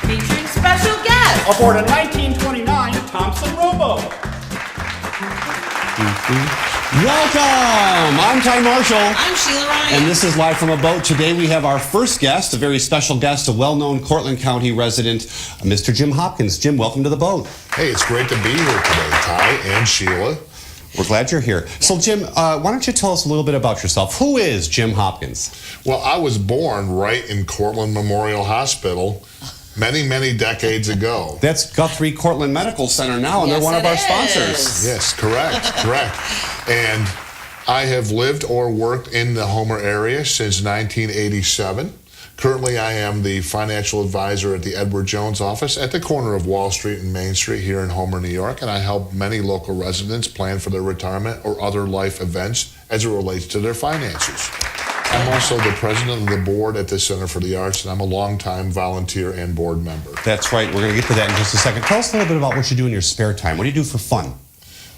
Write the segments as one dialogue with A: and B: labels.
A: Featuring special guests.
B: Aboard a 1929 Thompson Rowboat.
C: Welcome! I'm Ty Marshall.
A: I'm Sheila Ryan.
C: And this is Live from a Boat. Today we have our first guest, a very special guest, a well-known Cortland County resident, Mr. Jim Hopkins. Jim, welcome to the boat.
D: Hey, it's great to be here today, Ty and Sheila.
C: We're glad you're here. So, Jim, why don't you tell us a little bit about yourself? Who is Jim Hopkins?
D: Well, I was born right in Cortland Memorial Hospital many, many decades ago.
C: That's Guthrie Cortland Medical Center now, and
A: Yes,
C: they're one of
A: it
C: our
A: is.
C: sponsors.
D: Yes, correct. And I have lived or worked in the Homer area since 1987. Currently, I am the financial advisor at the Edward Jones office at the corner of Wall Street and Main Street here in Homer, New York, and I help many local residents plan for their retirement or other life events as it relates to their finances. I'm also the president of the board at the Center for the Arts, and I'm a longtime volunteer and board member.
C: That's right. We're going to get to that in just a second. Tell us a little bit about what you do in your spare time. What do you do for fun?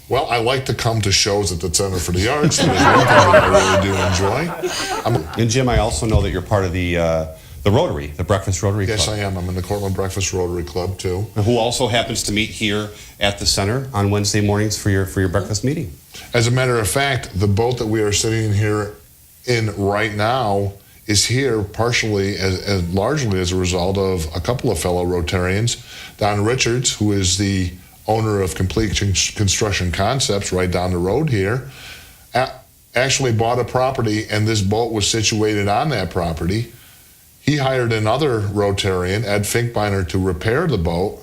D: Well, I like to come to shows at the Center for the Arts. That is one thing that I really do enjoy.
C: And Jim, I also know that you're part of the Rotary, the Breakfast Rotary Club.
D: Yes, I am. I'm in the Cortland Breakfast Rotary Club, too.
C: Who also happens to meet here at the center on Wednesday mornings for your breakfast meeting.
D: As a matter of fact, the boat that we are sitting here in right now is here partially, as largely as a result of a couple of fellow Rotarians. Don Richards, who is the owner of Complete Construction Concepts right down the road here, actually bought a property, and this boat was situated on that property. He hired another Rotarian, Ed Finkbeiner, to repair the boat,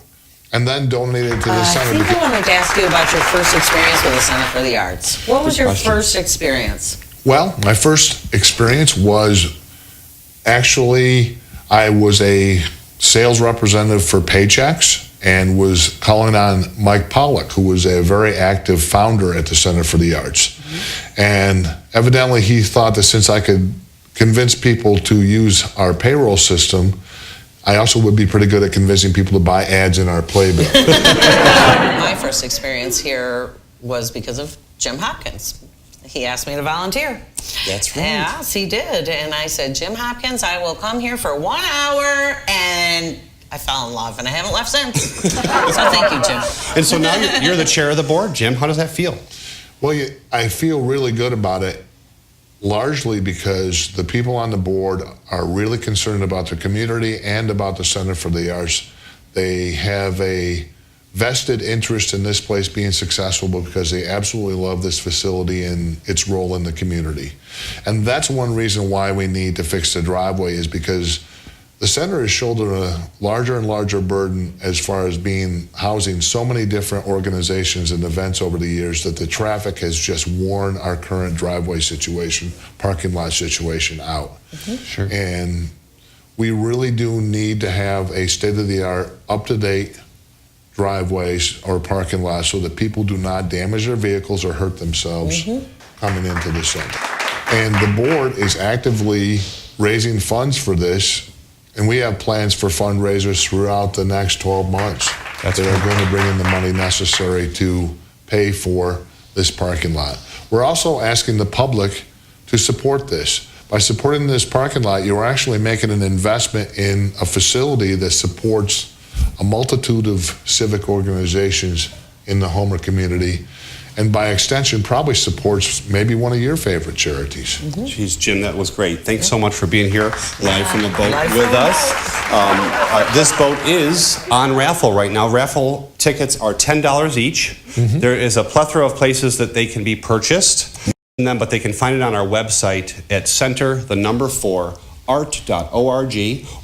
D: and then donated it to the center.
A: I think I wanted to ask you about your first experience with the Center for the Arts. What was your first experience?
D: Well, my first experience was actually, I was a sales representative for Paychex and was calling on Mike Pollock, who was a very active founder at the Center for the Arts. Mm-hmm. And evidently he thought that since I could convince people to use our payroll system, I also would be pretty good at convincing people to buy ads in our playbill.
A: My first experience here was because of Jim Hopkins. He asked me to volunteer.
C: That's right.
A: Yes, he did. And I said, Jim Hopkins, I will come here for 1 hour, and I fell in love, and I haven't left since. So thank you, Jim.
C: And so now you're the chair of the board, Jim. How does that feel?
D: Well, I feel really good about it, largely because the people on the board are really concerned about the community and about the Center for the Arts. They have a vested interest in this place being successful because they absolutely love this facility and its role in the community. And that's one reason why we need to fix the driveway, is because the center has shouldered a larger and larger burden as far as housing so many different organizations and events over the years that the traffic has just worn our current driveway situation, parking lot situation out.
C: Mm-hmm. Sure.
D: And we really do need to have a state-of-the-art, up-to-date driveways or parking lots so that people do not damage their vehicles or hurt themselves coming into the center. And the board is actively raising funds for this, and we have plans for fundraisers throughout the next 12 months that are going to bring in the money necessary to pay for this parking lot. We're also asking the public to support this. By supporting this parking lot, you're actually making an investment in a facility that supports a multitude of civic organizations in the Homer community, and by extension probably supports maybe one of your favorite charities.
C: Geez, Jim, that was great. Thanks so much for being here live from the boat with us. This boat is on raffle right now. Raffle tickets are $10 each. There is a plethora of places that they can be purchased, but they can find it on our website at center4art.org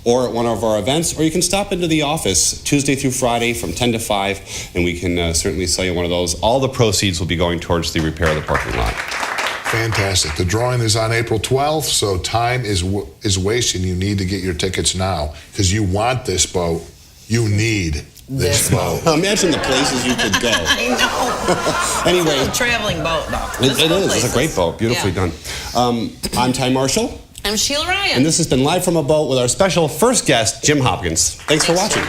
C: or at one of our events, or you can stop into the office Tuesday through Friday from 10 to 5, and we can certainly sell you one of those. All the proceeds will be going towards the repair of the parking lot.
D: Fantastic. The drawing is on April 12th, so time is wasting. You need to get your tickets now because you want this boat. You need this boat.
C: Imagine the places you could go.
A: I know.
C: Anyway.
A: It's a traveling boat, though.
C: It is. It's a great boat. Beautifully done. I'm Ty Marshall.
A: I'm Sheila Ryan.
C: And this has been Live from a Boat with our special first guest, Jim Hopkins. Thanks for watching.